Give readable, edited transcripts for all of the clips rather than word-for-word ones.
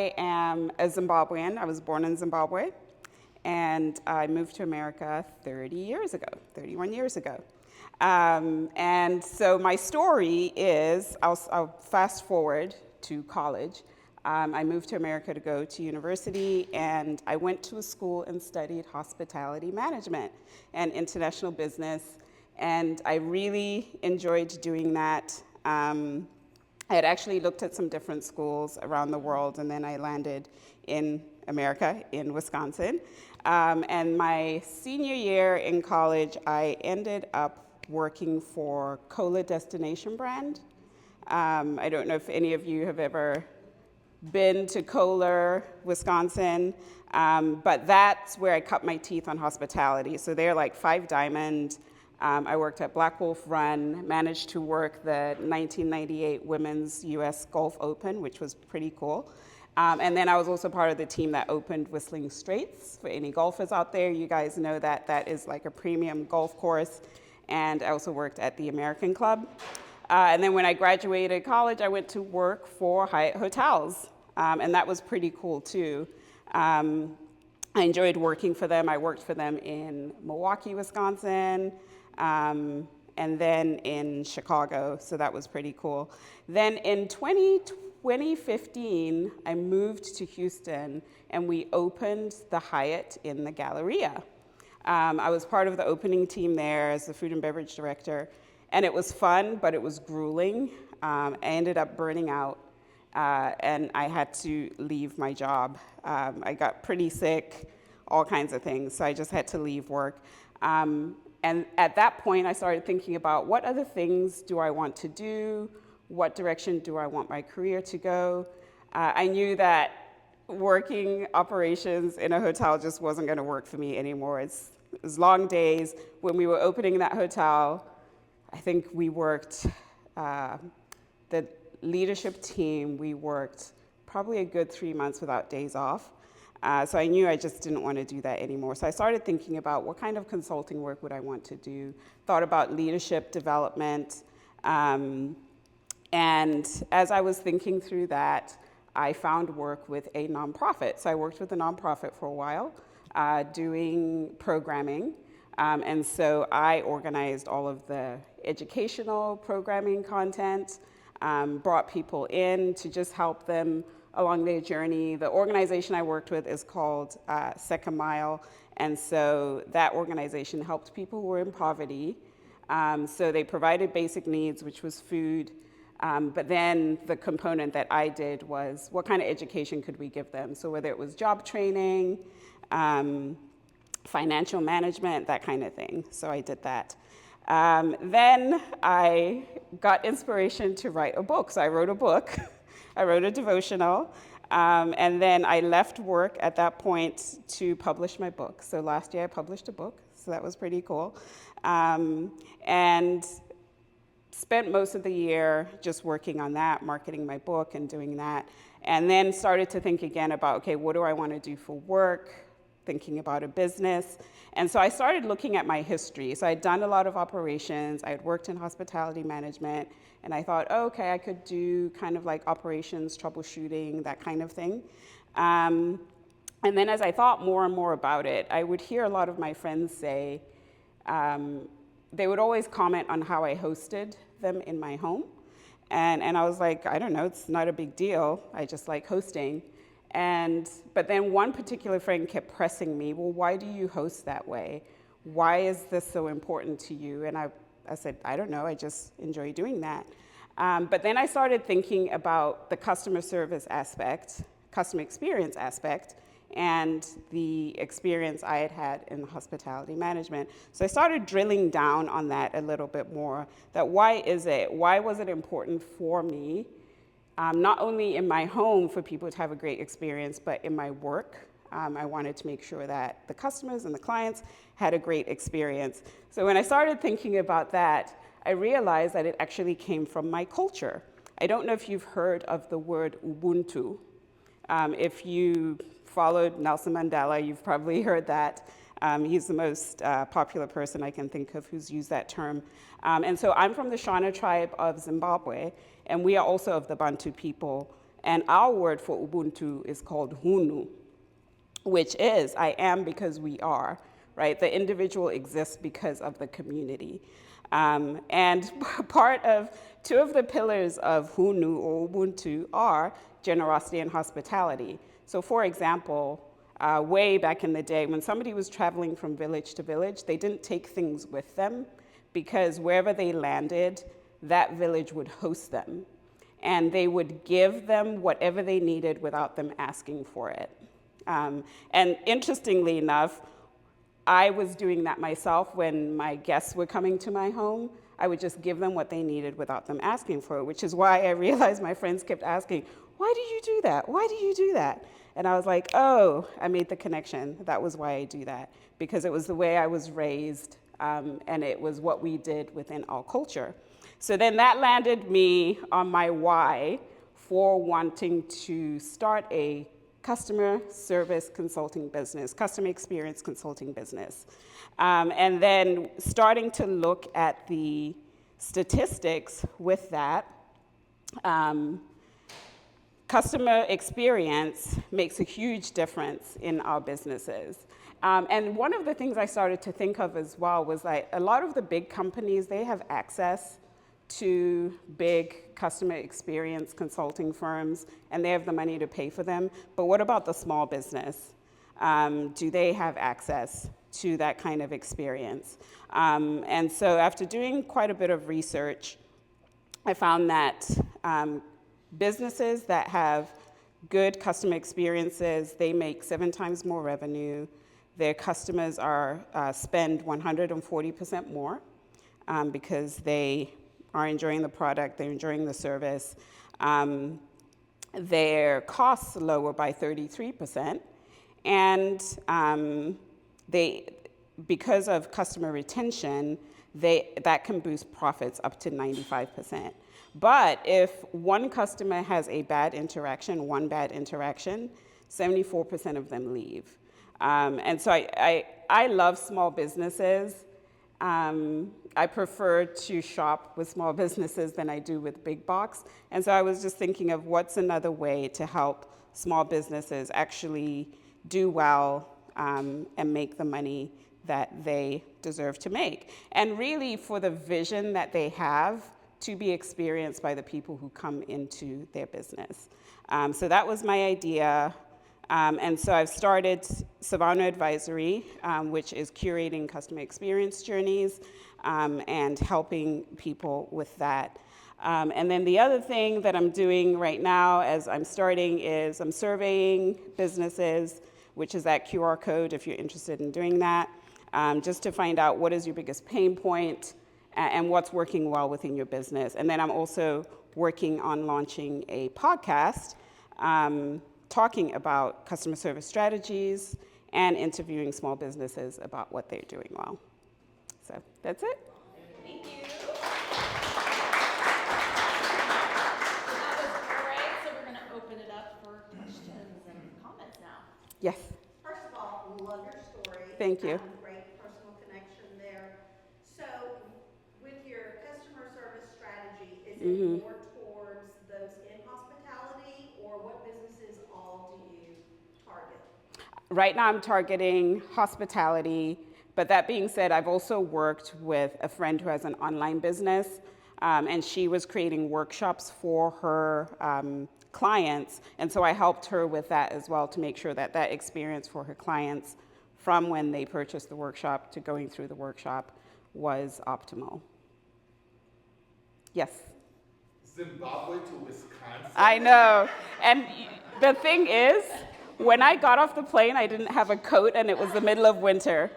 I am a Zimbabwean. I was born in Zimbabwe, and I moved to America 31 years ago. And so my story is, I'll fast forward to college. I moved to America to go to university, and I went to a school and studied hospitality management and international business, and I really enjoyed doing that. I had actually looked at some different schools around the world, and then I landed in America, in Wisconsin. And my senior year in college, I ended up working for Cola Destination Brand. I don't know if any of you have ever been to Kohler, Wisconsin, but that's where I cut my teeth on hospitality. So they're like Five Diamond. I worked at Black Wolf Run, managed to work the 1998 Women's US Golf Open, which was pretty cool. And then I was also part of the team that opened Whistling Straits. For any golfers out there, you guys know that that is like a premium golf course. And I also worked at the American Club. And then when I graduated college, I went to work for Hyatt Hotels, and that was pretty cool too. I enjoyed working for them. I worked for them in Milwaukee, Wisconsin, and then in Chicago, so that was pretty cool. Then in 2015, I moved to Houston, and we opened the Hyatt in the Galleria. I was part of the opening team there as the food and beverage director. And it was fun, but it was grueling. I ended up burning out, and I had to leave my job. I got pretty sick, all kinds of things, so I just had to leave work. And at that point, I started thinking about what other things do I want to do? What direction do I want my career to go? I knew that working operations in a hotel just wasn't going to work for me anymore. It was long days. When we were opening that hotel, I think we worked, the leadership team, we worked probably a good 3 months without days off. So I knew I just didn't want to do that anymore. So I started thinking about what kind of consulting work would I want to do, thought about leadership development. And as I was thinking through that, I found work with a nonprofit. So I worked with a nonprofit for a while, doing programming. And so I organized all of the educational programming content, brought people in to just help them along their journey. The organization I worked with is called Second Mile, and so that organization helped people who were in poverty. So they provided basic needs, which was food, but then the component that I did was what kind of education could we give them? So whether it was job training, financial management, that kind of thing. So I did that. Then I got inspiration to write a book. So I wrote a book. I wrote a devotional. And then I left work at that point to publish my book. So last year I published a book. So that was pretty cool. And spent most of the year just working on that, marketing my book and doing that. And then started to think again about, okay, what do I want to do for work? Thinking about a business. And so I started looking at my history. So I'd done a lot of operations. I had worked in hospitality management. And I thought, oh, okay, I could do kind of like operations, troubleshooting, that kind of thing. And then as I thought more and more about it, I would hear a lot of my friends say, they would always comment on how I hosted them in my home. And I was like, I don't know, it's not a big deal. I just like hosting. But then one particular friend kept pressing me, well, why do you host that way? Why is this so important to you? And I said, I don't know, I just enjoy doing that. But then I started thinking about the customer service aspect, customer experience aspect, and the experience I had had in hospitality management. So I started drilling down on that a little bit more, that why was it important for me, not only in my home for people to have a great experience, but in my work. I wanted to make sure that the customers and the clients had a great experience. So when I started thinking about that, I realized that it actually came from my culture. I don't know if you've heard of the word Ubuntu. If you followed Nelson Mandela, you've probably heard that. He's the most popular person I can think of who's used that term. And so I'm from the Shona tribe of Zimbabwe, and we are also of the Bantu people. And our word for Ubuntu is called Hunu, which is I am because we are, right? The individual exists because of the community. And two of the pillars of Hunu or Ubuntu are generosity and hospitality. So for example, way back in the day, when somebody was traveling from village to village, they didn't take things with them because wherever they landed, that village would host them. And they would give them whatever they needed without them asking for it. And interestingly enough, I was doing that myself when my guests were coming to my home. I would just give them what they needed without them asking for it, which is why I realized my friends kept asking, why do you do that? Why do you do that? And I was like, oh, I made the connection. That was why I do that, because it was the way I was raised, and it was what we did within our culture. So then that landed me on my why for wanting to start a customer service consulting business, customer experience consulting business. And then starting to look at the statistics with that, customer experience makes a huge difference in our businesses. And one of the things I started to think of as well was like a lot of the big companies, they have access to big customer experience consulting firms, and they have the money to pay for them. But what about the small business? Do they have access to that kind of experience? And so after doing quite a bit of research, I found that businesses that have good customer experiences, they make 7 times more revenue. Their customers spend 140% more because they are enjoying the product, they're enjoying the service. Their costs lower by 33%, and because of customer retention, that can boost profits up to 95%. But if one customer has one bad interaction, 74% of them leave. And so I love small businesses. I prefer to shop with small businesses than I do with big box. And so I was just thinking of what's another way to help small businesses actually do well and make the money that they deserve to make. And really for the vision that they have to be experienced by the people who come into their business. So that was my idea. And so I've started Savanhu Advisory, which is curating customer experience journeys and helping people with that. And then the other thing that I'm doing right now as I'm starting is I'm surveying businesses, which is that QR code if you're interested in doing that, just to find out what is your biggest pain point and what's working well within your business. And then I'm also working on launching a podcast talking about customer service strategies and interviewing small businesses about what they're doing well. So that's it. Thank you. That was great. So we're going to open it up for questions and comments now. Yes. First of all, love your story. Thank you. Great personal connection there. So, with your customer service strategy, is it more towards those in hospitality, or what businesses all do you target? Right now I'm targeting hospitality, but that being said, I've also worked with a friend who has an online business, and she was creating workshops for her clients, and so I helped her with that as well to make sure that that experience for her clients from when they purchased the workshop to going through the workshop was optimal. Yes? Zimbabwe to Wisconsin? I know. And the thing is, when I got off the plane, I didn't have a coat and it was the middle of winter.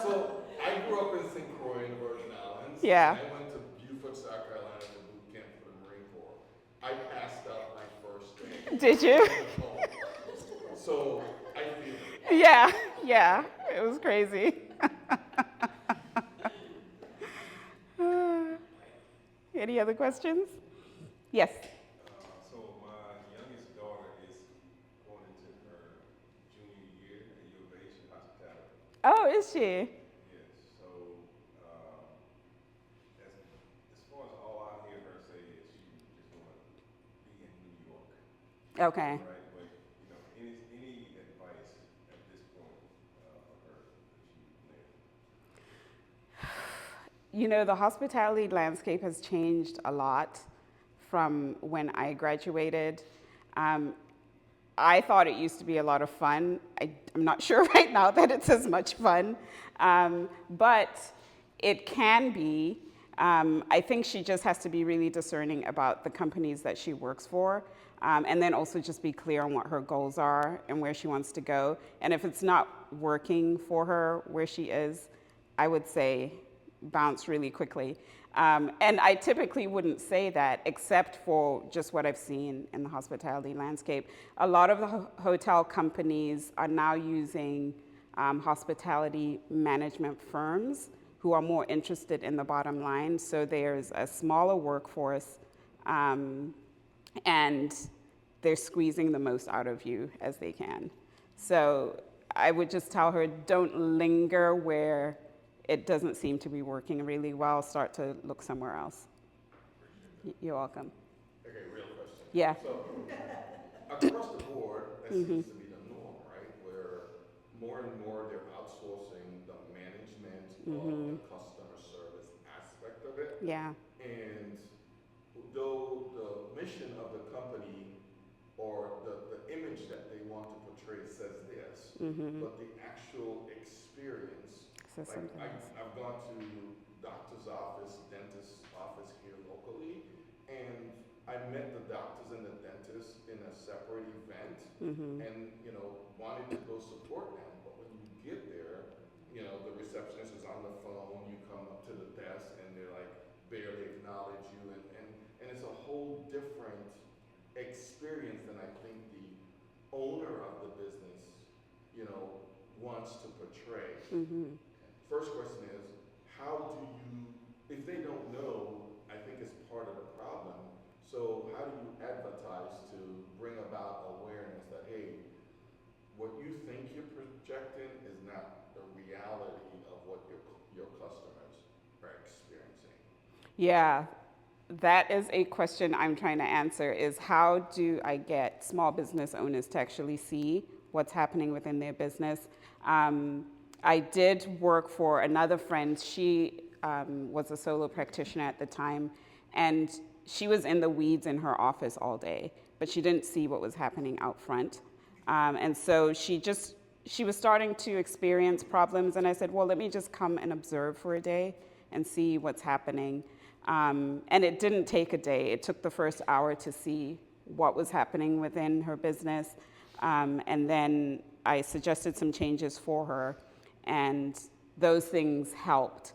So I grew up in St. Croix in the Virgin Islands. Yeah. And I went to Beaufort, South Carolina for boot camp for the Marine Corps. I passed out my first day. Did you? So I feel it. Yeah, it was crazy. Any other questions? Yes. So my youngest daughter is going into her junior year at U of H in hospitality. Oh, is she? Yes. So as far as all I hear her say is she just want to be in New York. Okay. Right, but, you know, any advice at this point, for her that you lend? You know, the hospitality landscape has changed a lot from when I graduated. Um, I thought it used to be a lot of fun. I'm not sure right now that it's as much fun, but it can be. I think she just has to be really discerning about the companies that she works for, and then also just be clear on what her goals are and where she wants to go. And if it's not working for her where she is, I would say bounce really quickly. And I typically wouldn't say that except for just what I've seen in the hospitality landscape. A lot of the hotel companies are now using hospitality management firms who are more interested in the bottom line. So there's a smaller workforce and they're squeezing the most out of you as they can. So I would just tell her, don't linger where it doesn't seem to be working really well. Start to look somewhere else. You're welcome. Okay, real question. Yeah. So, across the board, that seems to be the norm, right? Where more and more they're outsourcing the management of the customer service aspect of it. Yeah. And though the mission of the company or the image that they want to portray says this, but the actual experience, So like something else. I've gone to doctor's office, dentist's office here locally, and I met the doctors and the dentists in a separate event, and you know wanted to go support them. But when you get there, you know the receptionist is on the phone. You come up to the desk, and they're like barely acknowledge you, and it's a whole different experience than I think the owner of the business, you know, wants to portray. First question is, how do you, if they don't know, I think it's part of the problem. So how do you advertise to bring about awareness that, hey, what you think you're projecting is not the reality of what your customers are experiencing? Yeah, that is a question I'm trying to answer is how do I get small business owners to actually see what's happening within their business? I did work for another friend. She was a solo practitioner at the time, and she was in the weeds in her office all day, but she didn't see what was happening out front. And so she was starting to experience problems, and I said, well, let me just come and observe for a day and see what's happening. And it didn't take a day. It took the first hour to see what was happening within her business. And then I suggested some changes for her, and those things helped.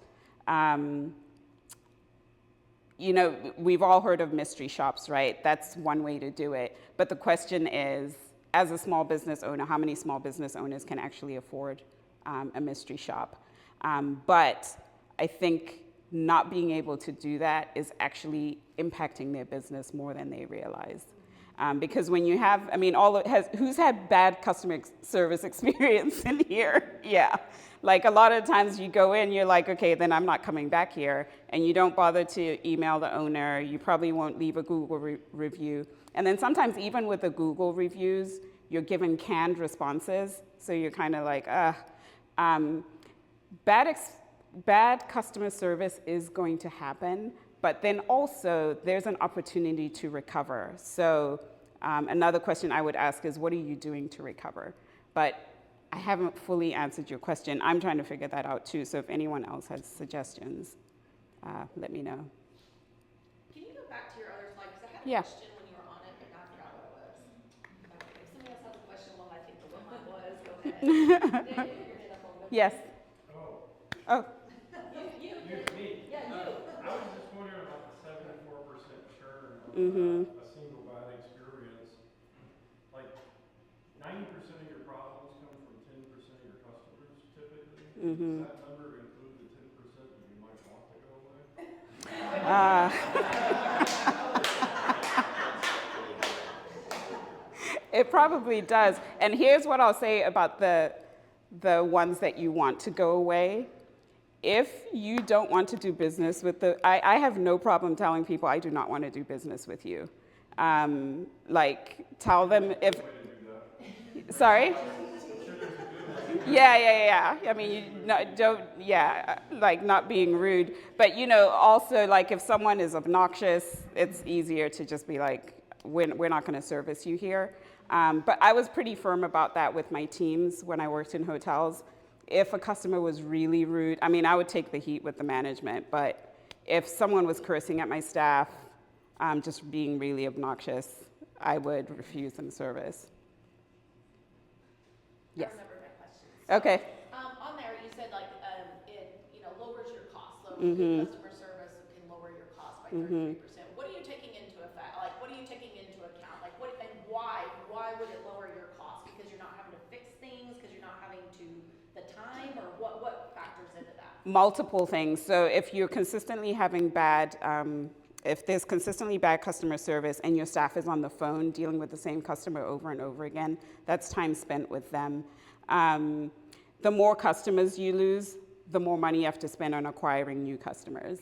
You know, we've all heard of mystery shops, right? That's one way to do it. But the question is, as a small business owner, how many small business owners can actually afford a mystery shop? But I think not being able to do that is actually impacting their business more than they realize. Because when you have, I mean, who's had bad customer service experience in here? Yeah. Like a lot of times you go in, you're like, okay, then I'm not coming back here. And you don't bother to email the owner. You probably won't leave a Google review. And then sometimes even with the Google reviews, you're given canned responses. So you're kind of like, bad customer service is going to happen, but then also there's an opportunity to recover. So another question I would ask is, what are you doing to recover? But I haven't fully answered your question. I'm trying to figure that out too. So if anyone else has suggestions, let me know. Can you go back to your other slide? Because I had a Yeah. question when you were on it, and I forgot what it was. Okay, if somebody else has a question while I think of what mine was, go ahead. Daniel, you're it up on the- Yes. Oh. You. Me. Yeah, you. I was just wondering about the 74% churn of a single bad experience. Like 90% of your problems come from 10% of your customers typically. Does that number include the 10% that you might want to go away? It probably does. And here's what I'll say about the ones that you want to go away. If you don't want to do business with I have no problem telling people I do not want to do business with you. Like, tell them if, sorry? Yeah. I mean, like not being rude. But, also, like, if someone is obnoxious, it's easier to just be like, we're not going to service you here. But I was pretty firm about that with my teams when I worked in hotels. If a customer was really rude, I mean, I would take the heat with the management, but if someone was cursing at my staff, just being really obnoxious, I would refuse them service. Yes. I remember my questions. Okay. On there, you said like it lowers your costs. So Mm-hmm. good customer service can lower your cost by 33%. What are you taking into effect? Like, what are you taking into account? Like, what and why? Why would it lower your cost? Because you're not having to fix things. Because you're not having to the time, or what factors into that? Multiple things. So if you're consistently having if there's consistently bad customer service and your staff is on the phone dealing with the same customer over and over again, that's time spent with them. The more customers you lose, the more money you have to spend on acquiring new customers.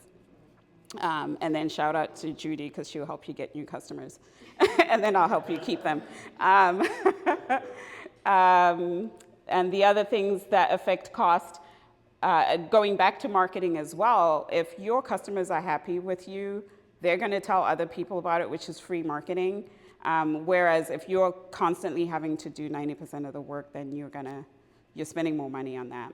And then shout out to Judy because she'll help you get new customers. And then I'll help you keep them. And the other things that affect cost, going back to marketing as well, if your customers are happy with you, they're going to tell other people about it, which is free marketing. Whereas if you're constantly having to do 90% of the work, then you're spending more money on that.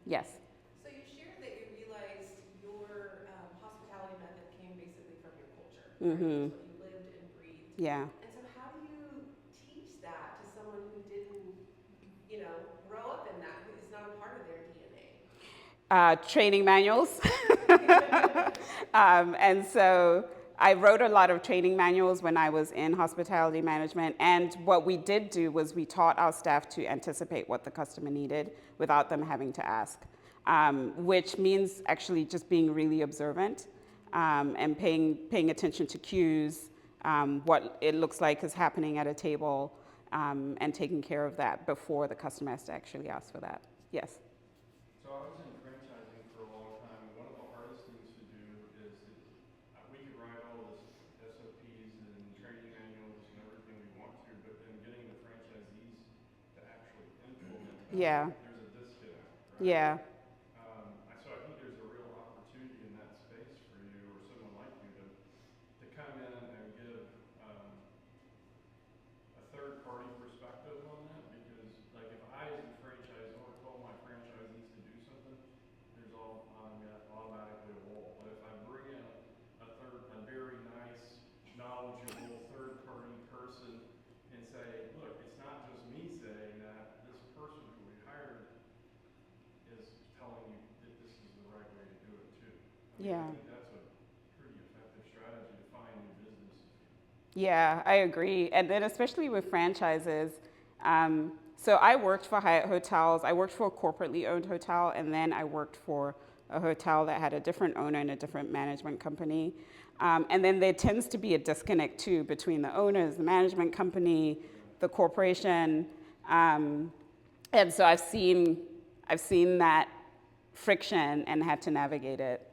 Yes. So you shared that you realized your hospitality method came basically from your culture. Mm-hmm. Right? It's what you lived and breathed. Yeah. And so how do you teach that to someone who didn't, grow up in that, who is not a part of their DNA? Training manuals. And so I wrote a lot of training manuals when I was in hospitality management. And what we did do was we taught our staff to anticipate what the customer needed without them having to ask, which means actually just being really observant and paying attention to cues, what it looks like is happening at a table, and taking care of that before the customer has to actually ask for that. Yes. So I was in franchising for a long time, and one of the hardest things to do is that we could write all this SOPs and training manuals and everything we want to, but then getting the franchisees to actually implement that, Yeah. there's a disconnect, right? Yeah. So I think there's a real opportunity in that space for you or someone like you to come in and give a third-party perspective on that, because like if I as the franchisor told my franchisees to do something, there's automatically a wall. But if I bring in a very nice, knowledgeable third-party person and say, look, it's not just me saying that, this person who we hired is telling you that this is the right way to do it too. Yeah. I think that's a pretty effective strategy to find new business. Yeah, I agree. And then especially with franchises, so I worked for Hyatt Hotels. I worked for a corporately owned hotel, and then I worked for a hotel that had a different owner and a different management company. And then there tends to be a disconnect too between the owners, the management company, the corporation. And so I've seen that friction and had to navigate it.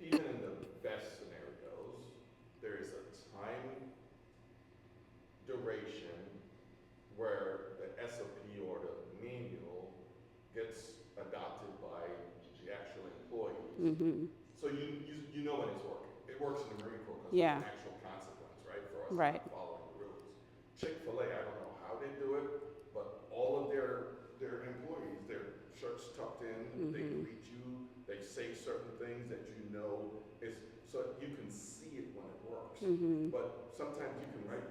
Even in the best scenarios, there is a time duration where the SOP or the manual gets adopted by the actual employees. Mm-hmm. So you know when it's working. It works in the Marine Corps because Yeah. it's an actual consequence, right, for us Right. not following the rules. Chick-fil-A, I don't know how they do it, but all of their employees, their shirts tucked in, they greet you, they say certain things that you know is, so you can see it when it works. Mm-hmm. But sometimes you can have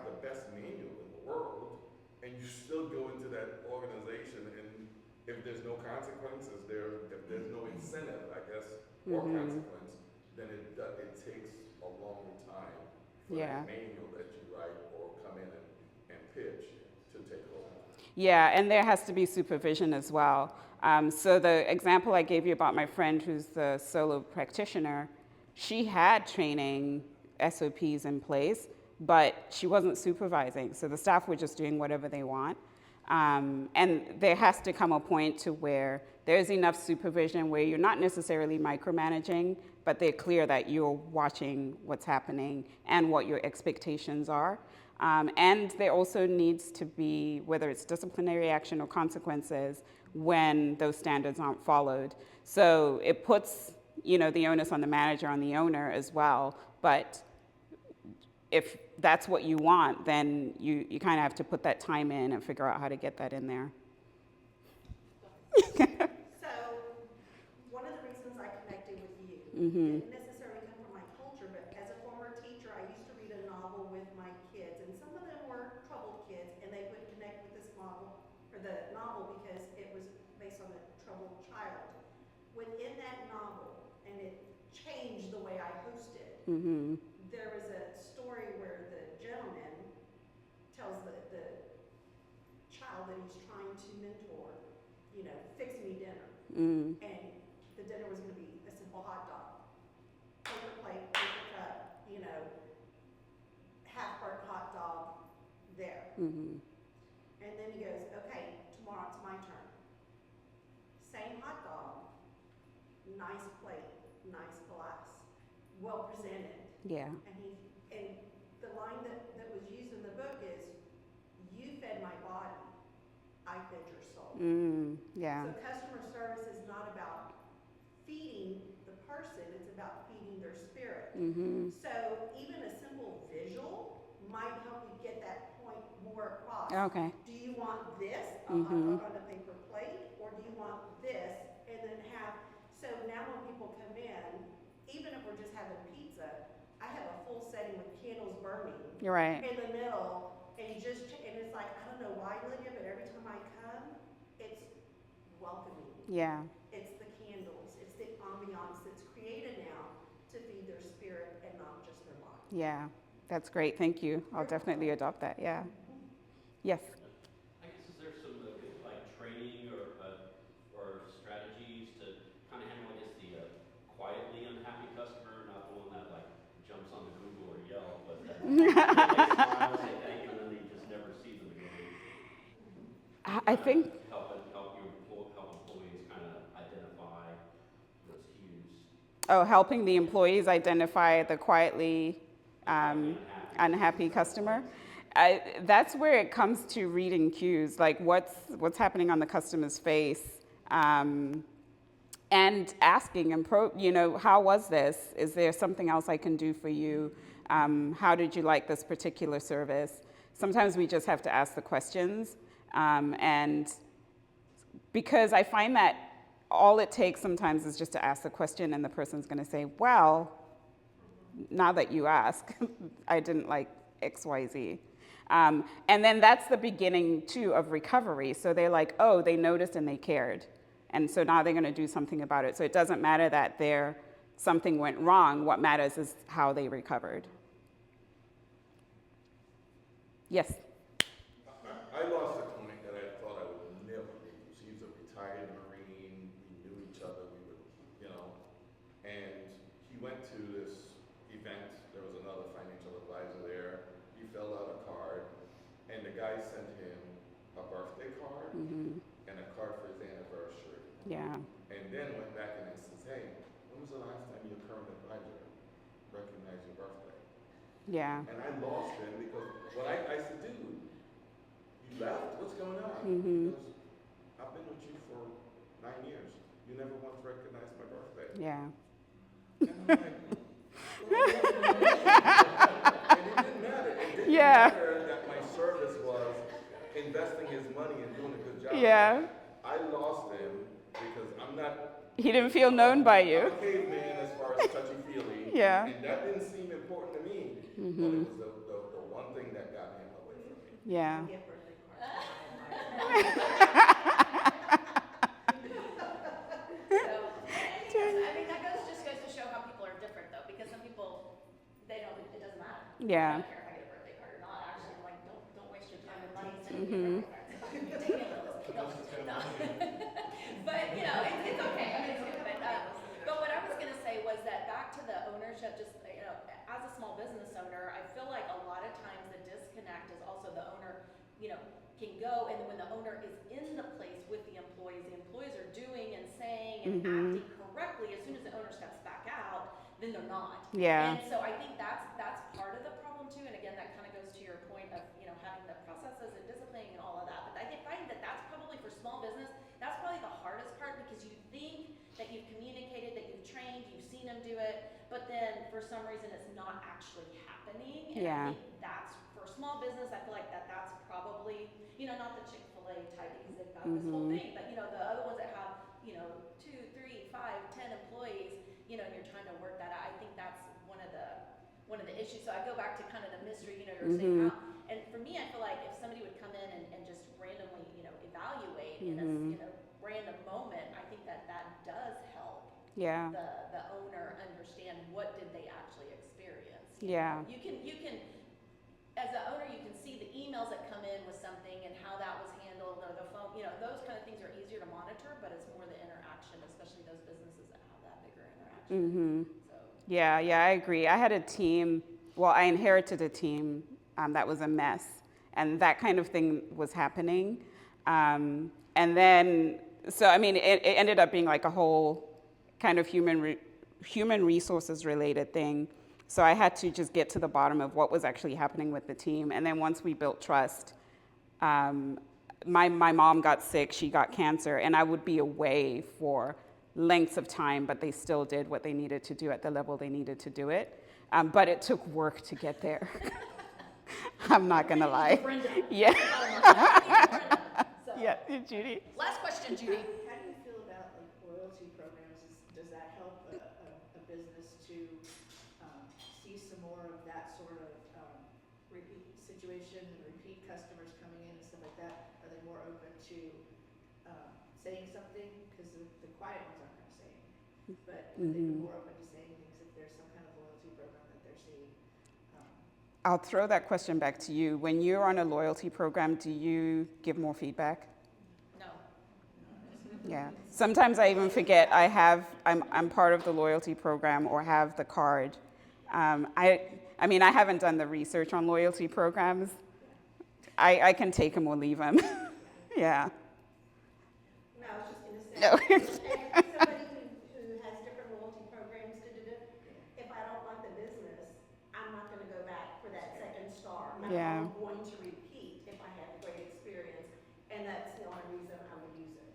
the best manual in the world, and you still go into that organization, and if there's no consequences there, if there's no incentive, I guess, or consequence, then it takes a long time for Yeah. that manual that you write or come in and pitch to take hold. Yeah, and there has to be supervision as well. So the example I gave you about my friend who's the solo practitioner, she had training SOPs in place, but she wasn't supervising. So the staff were just doing whatever they want. And there has to come a point to where there's enough supervision where you're not necessarily micromanaging, but they're clear that you're watching what's happening and what your expectations are. And there also needs to be, whether it's disciplinary action or consequences, when those standards aren't followed. So it puts, the onus on the manager, on the owner as well. But if that's what you want, then you kind of have to put that time in and figure out how to get that in there. So, one of the reasons I connected with you didn't necessarily come from my culture, but as a former teacher, I used to read a novel with my kids, and some of them were troubled kids, and they would connect with this model, or the novel, because it was based on a troubled child. Within that novel, and it changed the way I hosted, there was a story where the gentleman tells the child that he's trying to mentor, fix me dinner. And the dinner was going to be a simple hot dog. Paper plate, paper cup, half burnt hot dog there. And then he goes, okay, tomorrow it's my turn. Same hot dog, nice plate, nice glass, well presented. Yeah. And the line that was used in the book is, you fed my body, I fed your soul. Yeah. So customer service is not about feeding the person, it's about feeding their spirit. So even a simple visual might help you get that point more across. Okay. Do you want this, a hot dog on a paper plate, or do you want this, and then so now when people come in, even if we're just having pizza, I have a full setting with candles burning. You're right. In the middle, and it's like, I don't know why, Lydia, but every time I come, it's welcoming. Yeah. It's the candles, it's the ambiance that's created now to feed their spirit and not just their body. Yeah. That's great. Thank you. I'll definitely adopt that. Yeah. Yes. I guess, is there some like training or strategies to kind of handle, I guess, the quietly unhappy customer, not the one that like jumps on the Google or Yelp, but that they smile, say thank you, and then you just never see them again. I think. Help employees kind of identify those cues. Oh, helping the employees identify the quietly unhappy customer. That's where it comes to reading cues, like what's happening on the customer's face, and asking and how was this? Is there something else I can do for you? How did you like this particular service? Sometimes we just have to ask the questions, and because I find that all it takes sometimes is just to ask the question, and the person's going to say, well, now that you ask, I didn't like X, Y, Z. And then that's the beginning, too, of recovery. So they're like, oh, they noticed and they cared. And so now they're going to do something about it. So it doesn't matter that something went wrong. What matters is how they recovered. Yes? I lost a client that I thought I would never lose. He's a retired Marine. We knew each other. And he went to this event. There was another financial advisor there. He filled out a card, and the guy sent him a birthday card and a card for his anniversary. Yeah. And then went back and says, hey, when was the last time your current advisor recognized your birthday? Yeah. And I lost him because, I said, dude, you left? What's going on? He goes, I've been with you for 9 years. You never once recognized my birthday. Yeah. And I'm like, and it didn't matter. It didn't matter that my service was investing his money and doing a good job. Yeah. I lost him because I'm not. He didn't feel known by you. I'm a caveman as far as touchy-feely. Yeah. And that didn't seem important to me. But it was the one thing that got him away from me. Yeah. Get birthday cards. That goes to show how people are different, though, because some people, it doesn't matter. Yeah. I don't care if I get a birthday card or not. Actually, I'm like, don't waste your time and money sending me a birthday card. Take me a little. No. But it's okay. I mean, it's good. But what I was gonna say was that back to the ownership, just as a small business owner, I feel like a lot of times the disconnect is also the owner, can go, and then when the owner is in the place with the employees are doing and saying and acting correctly. As soon as the owner steps back out, then they're not. Yeah. And so I think that's part of the problem too. And again, that kind of goes to your point of, you know, having the processes and disciplining and all of that. But I find that that's probably for small business, that's probably the hardest part, because you think that you've communicated, that you've trained, you've seen them do it, but then for some reason it's not actually happening. And Yeah. I think that's, for small business, I feel like that's probably, you know, not the Chick-fil-A type, because they've got this whole thing, but you know, the other ones that have, you know, 2, 3, 5, 10 employees, you know, and you're trying to work that out. I think that's one of the issues. So I go back to kind of the mystery, you know, you're saying how, and for me, I feel like if somebody would come in and just randomly, you know, evaluate in a random moment, I think that does help Yeah. the owner understand what did they actually experience. Yeah. You can, as an owner, you can see the emails that come in with something and how that was handled, or the phone, you know, those kind of things are easier to monitor, but it's more the interaction, especially those businesses that have that bigger interaction. So. Yeah, I agree. I had a team, well, I inherited a team that was a mess, and that kind of thing was happening. And then, so I mean, it ended up being like a whole kind of human resources related thing. So I had to just get to the bottom of what was actually happening with the team. And then once we built trust, my mom got sick, she got cancer, and I would be away for lengths of time, but they still did what they needed to do at the level they needed to do it. But it took work to get there. I'm not gonna lie. Brenda. Yeah. So. Yeah, Judy. Last question, Judy. How do you feel about like loyalty programs? Does that help a business to see some more of that sort of repeat situation and repeat customers coming in and stuff like that? Are they more open to saying something? Because the quiet ones aren't going to say anything. But are they more open to saying things if there's some kind of loyalty program that they're seeing? I'll throw that question back to you. When you're on a loyalty program, do you give more feedback? No. Yeah. Sometimes I even forget I'm part of the loyalty program or have the card. I mean, I haven't done the research on loyalty programs. I can take them or leave them. Yeah. No, I was just gonna say. No. Somebody who has different loyalty programs, if I don't like the business, I'm not gonna go back for that second star. Yeah. I'm going to repeat if I have a great experience, and that's the only reason I would use it.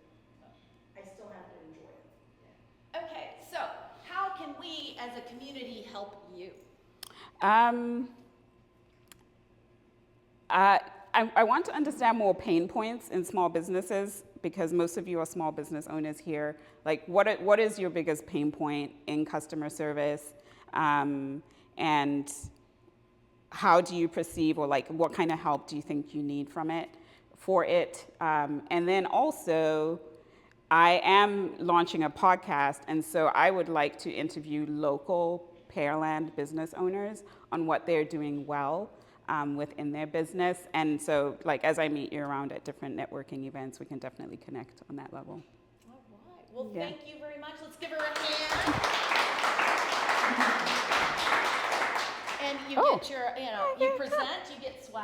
I still have to enjoy it. Okay, so how can we as a community help you? I want to understand more pain points in small businesses, because most of you are small business owners here. Like, what is your biggest pain point in customer service? And how do you perceive, or like, what kind of help do you think you need for it? And then also, I am launching a podcast, and so I would like to interview local Pearland business owners on what they're doing well within their business. And so, like, as I meet you around at different networking events, we can definitely connect on that level. All right. Well, Yeah. thank you very much. Let's give her a hand. And you get your, you present, you get swag.